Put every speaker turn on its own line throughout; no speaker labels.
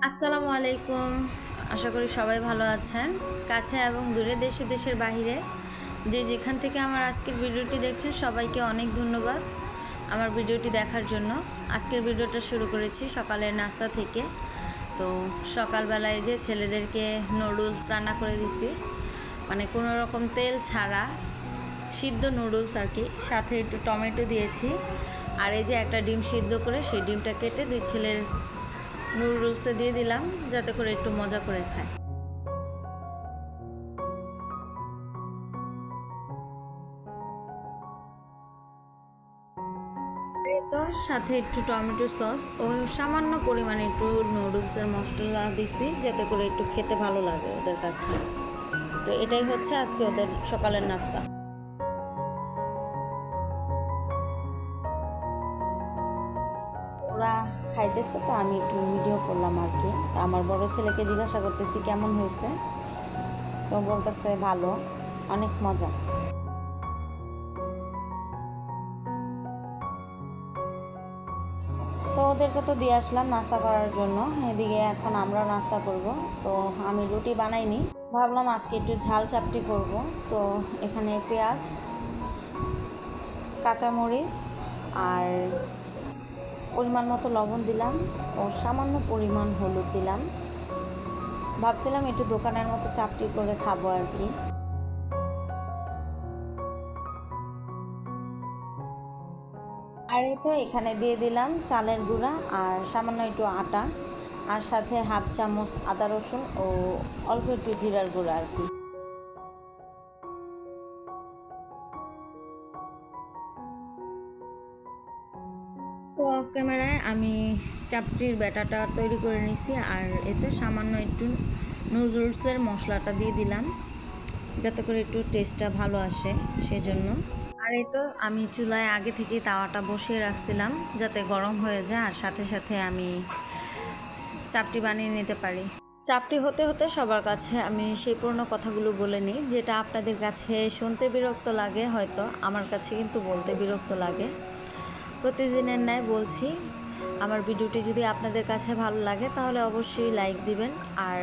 আসসালামু আলাইকুম। আশা করি সবাই ভালো আছেন। কাছে এবং দূরে দেশে দেশের বাহিরে যে যেখান থেকে আমার আজকের ভিডিওটি দেখছেন সবাইকে অনেক ধন্যবাদ আমার ভিডিওটি দেখার জন্য। আজকের ভিডিওটা শুরু করেছি সকালের নাস্তা থেকে। তো সকালবেলায় যে ছেলেদেরকে নুডলস রান্না করে দিছি, মানে কোনো রকম তেল ছাড়া সিদ্ধ নুডলস আর কি, সাথে একটু টমেটো দিয়েছি। আর এই যে একটা ডিম সিদ্ধ করে সেই ডিমটা কেটে দুই ছেলের নুডলসে দিয়ে দিলাম যাতে করে একটু মজা করে খায়। তো সাথে একটু টমেটো সস ও সামান্য পরিমাণে একটু নুডলসের মশলা দিছি যাতে করে একটু খেতে ভালো লাগে ওদের কাছে। তো এটাই হচ্ছে আজকে ওদের সকালের নাস্তা। ওরা খাইতেছে তো আমি একটু ভিডিও করলাম আর কি। আমার বড় ছেলেকে জিজ্ঞাসা করতেছি কেমন হয়েছে, তো বলতেছে ভালো, অনেক মজা। তো ওদেরকে তো দিয়ে আসলাম নাস্তা করার জন্য, এদিকে এখন আমরা নাস্তা করব। তো আমি রুটি বানাইনি, ভাবলাম আজকে একটু ঝাল চাপটি করব। তো এখানে পেঁয়াজ, কাঁচামরিচ আর পরিমাণ মতো লবণ দিলাম ও সামান্য পরিমাণ হলুদ দিলাম। ভাবছিলাম একটু দোকানের মতো চাপটি করে খাবো আর কি। আর এই তো এখানে দিয়ে দিলাম চালের গুঁড়া আর সামান্য একটু আটা, আর সাথে হাফ চামচ আদা রসুন ও অল্প একটু জিরার গুঁড়া আর কি। তো অফ ক্যামেরায় আমি চাপটির ব্যাটাটা তৈরি করে নিছি, আর এতে সামান্য একটু নুডলসের মশলাটা দিয়ে দিলাম যাতে করে একটু টেস্টটা ভালো আসে সেজন্য। আর এই তো আমি চুলায় আগে থেকেই তাওয়াটা বসিয়ে রাখছিলাম যাতে গরম হয়ে যায়, আর সাথে সাথে আমি চাপটি বানিয়ে নিতে পারি। চাপটি হতে হতে সবার কাছে আমি সেই পুরনো কথাগুলো বলে নিই, যেটা আপনাদের কাছে শুনতে বিরক্ত লাগে, হয়তো আমার কাছে কিন্তু বলতে বিরক্ত লাগে। প্রতিদিনের ন্যায় বলছি, আমার ভিডিওটি যদি আপনাদের কাছে ভালো লাগে তাহলে অবশ্যই লাইক দিবেন আর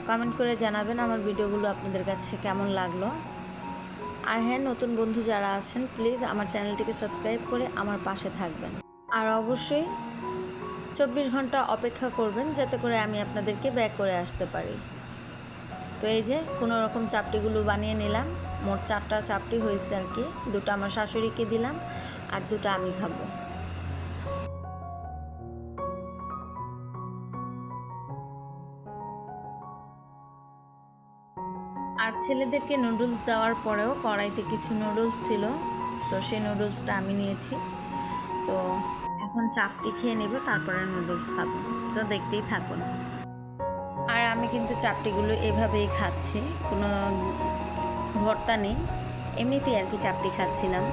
কমেন্ট করে জানাবেন আমার ভিডিওগুলো আপনাদের কাছে কেমন লাগলো। আর হ্যাঁ, নতুন বন্ধু যারা আছেন প্লিজ আমার চ্যানেলটিকে সাবস্ক্রাইব করে আমার পাশে থাকবেন। আর অবশ্যই 24 ঘন্টা অপেক্ষা করবেন যাতে করে আমি আপনাদেরকে ব্যাক করে আসতে পারি। তো এই যে কোনো রকম চাপটিগুলো বানিয়ে নিলাম, মোট 4টা চাপটি হয়েছে আর কি। 2টা আমার শাশুড়িকে দিলাম আর 2টা আমি খাবো। আর ছেলেদেরকে নুডলস দেওয়ার পরেও কড়াইতে কিছু নুডলস ছিল, তো সেই নুডলসটা আমি নিয়েছি। তো এখন চাপটি খেয়ে নেব, তারপরে নুডলস খাবো। তো দেখতেই থাকুন। আর আমি কিন্তু চাপটিগুলো এভাবেই খাচ্ছি, কোনো ভর্তা নেই, এমনিতেই আর কি চাপটি খাচ্ছিলাম।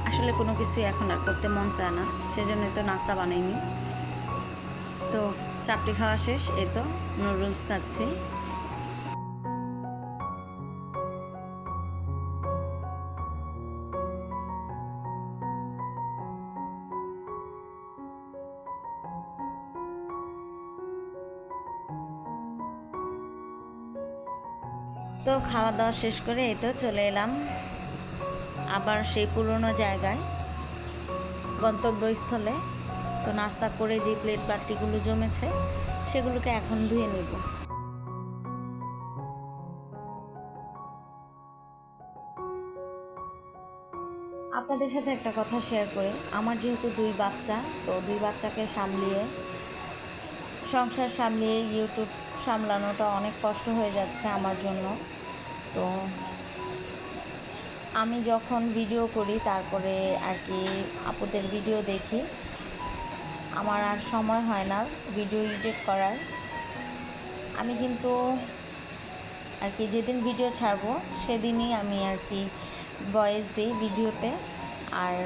আসলে কোনো কিছুই এখন আর করতে মন চায় না, সেজন্যই তো নাস্তা বানাইনি। তো চাপটি খাওয়া শেষ, এই তো নুডলস খাচ্ছি। তো খাওয়া দাওয়া শেষ করে এই তো চলে এলাম আবার সেই পুরনো জায়গায়, গন্তব্যস্থলে। তো নাস্তা করে যে প্লেট প্লাস্টিকগুলো জমেছে সেগুলোকে এখন ধুয়ে নেব। আপনাদের সাথে একটা কথা শেয়ার করে, আমার যেহেতু 2 বাচ্চা, তো 2 বাচ্চাকে সামলিয়ে, সংসার সামলিয়ে ইউটিউব সামলানোটা অনেক কষ্ট হয়ে যাচ্ছে আমার জন্য। তো আমি যখন ভিডিও করি তারপরে আর কি আপুদের ভিডিও দেখি, আমার আর সময় হয় না ভিডিও এডিট করার। আমি কিন্তু আর কি যেদিন ভিডিও ছাড়বো সেদিনই আমি আর কি ভয়েস দিই ভিডিওতে। আর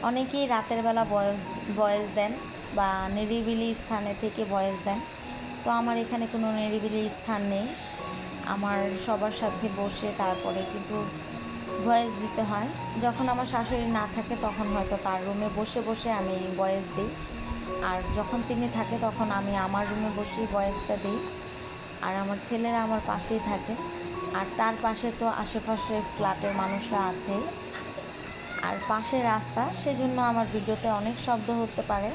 অনেকেই রাতের বেলা ভয়েস দেন বা নিরিবিলি স্থানে থেকে ভয়েস দেন। তো আমার এখানে কোনো নিরিবিলি স্থান নেই, আমার সবার সাথে বসে তারপরে কিন্তু ভয়েস দিতে হয়। যখন আমার শাশুড়ি না থাকে তখন হয়তো তার রুমে বসে বসে আমি ভয়েস দিই। আর যখন তিনি থাকে তখন আমি আমার রুমে বসেই ভয়েসটা দিই। আর আমার ছেলেরা আমার পাশেই থাকে, আর তার পাশে তো আশেপাশে ফ্ল্যাটের মানুষরা আছেই, আর পাশে রাস্তা, সেজন্য আমার ভিডিওতে অনেক শব্দ হতে পারে,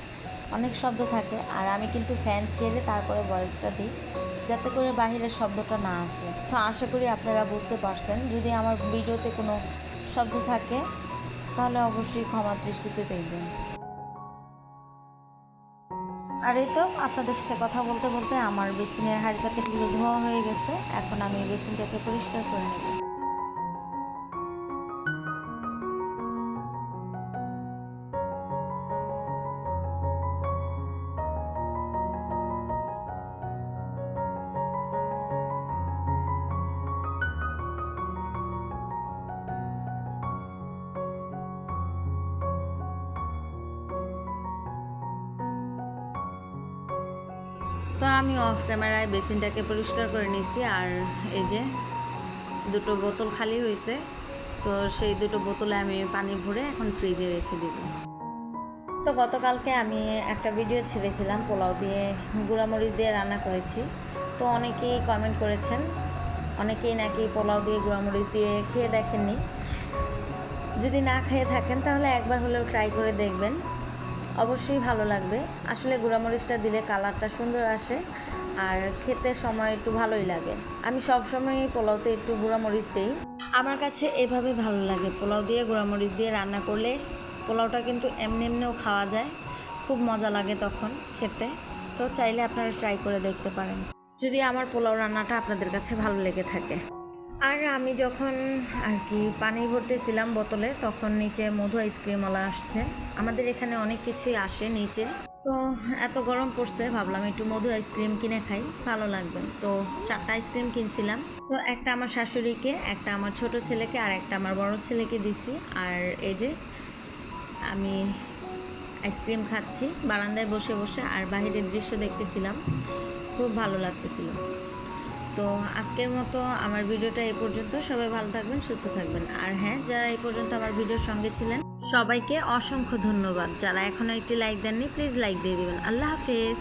অনেক শব্দ থাকে। আর আমি কিন্তু ফ্যান ছেড়ে তারপরে ভয়েসটা দিই, যাতে করে বাহিরের শব্দটা না আসে। তো আশা করি আপনারা বুঝতে পারছেন। যদি আমার ভিডিওতে কোনো শব্দ থাকে তাহলে অবশ্যই ক্ষমা দৃষ্টিতে দেখবেন। আর এই তো আপনাদের সাথে কথা বলতে বলতে আমার বেসিনের হাঁড়ি পাতিলগুলো ধোয়া হয়ে গেছে। এখন আমি বেসিনটাকে পরিষ্কার করে নেব। তো আমি অফ ক্যামেরায় বেসিনটাকে পরিষ্কার করে নিয়েছি। আর এই যে দুটো বোতল খালি হয়েছে, তো সেই দুটো বোতলে আমি পানি ভরে এখন ফ্রিজে রেখে দেব। তো গতকালকে আমি একটা ভিডিও ছেড়েছিলাম পোলাও দিয়ে, গুঁড়ামরিচ দিয়ে রান্না করেছি। তো অনেকেই কমেন্ট করেছেন, অনেকেই নাকি পোলাও দিয়ে গুঁড়ামরিচ দিয়ে খেয়ে দেখেননি। যদি না খেয়ে থাকেন তাহলে একবার হলেও ট্রাই করে দেখবেন, অবশ্যই ভালো লাগবে। আসলে গুঁড়ামরিচটা দিলে কালারটা সুন্দর আসে আর খেতে সময় একটু ভালোই লাগে। আমি সবসময় পোলাওতে একটু গুঁড়ামরিচ দিই, আমার কাছে এভাবে ভালো লাগে। পোলাও দিয়ে গুঁড়ামরিচ দিয়ে রান্না করলে পোলাওটা কিন্তু এমনি এমনিও খাওয়া যায়, খুব মজা লাগে তখন খেতে। তো চাইলে আপনারা ট্রাই করে দেখতে পারেন, যদি আমার পোলাও রান্নাটা আপনাদের কাছে ভালো লেগে থাকে। আর আমি যখন আর কি পানি ভরতেছিলাম বোতলে, তখন নিচে মধু আইসক্রিমওয়ালা আসছে। আমাদের এখানে অনেক কিছুই আসে নিচে। তো এত গরম পড়ছে, ভাবলাম একটু মধু আইসক্রিম কিনে খাই, ভালো লাগবে। তো 4টা আইসক্রিম কিনছিলাম। তো একটা আমার শাশুড়িকে, একটা আমার ছোট ছেলেকে, আর একটা আমার বড় ছেলেকে দিছি। আর এই যে আমি আইসক্রিম খাচ্ছি বারান্দায় বসে বসে, আর বাইরের দৃশ্য দেখতেছিলাম, খুব ভালো লাগতেছিল। তো আজকের মতো আমার ভিডিওটা এই পর্যন্ত। সবাই ভালো থাকবেন, সুস্থ থাকবেন। আর হ্যাঁ, যারা এই পর্যন্ত আমার ভিডিওর সঙ্গে ছিলেন সবাইকে অসংখ্য ধন্যবাদ। যারা এখনও একটি লাইক দেননি প্লিজ লাইক দিয়ে দিবেন। আল্লাহ হাফেজ।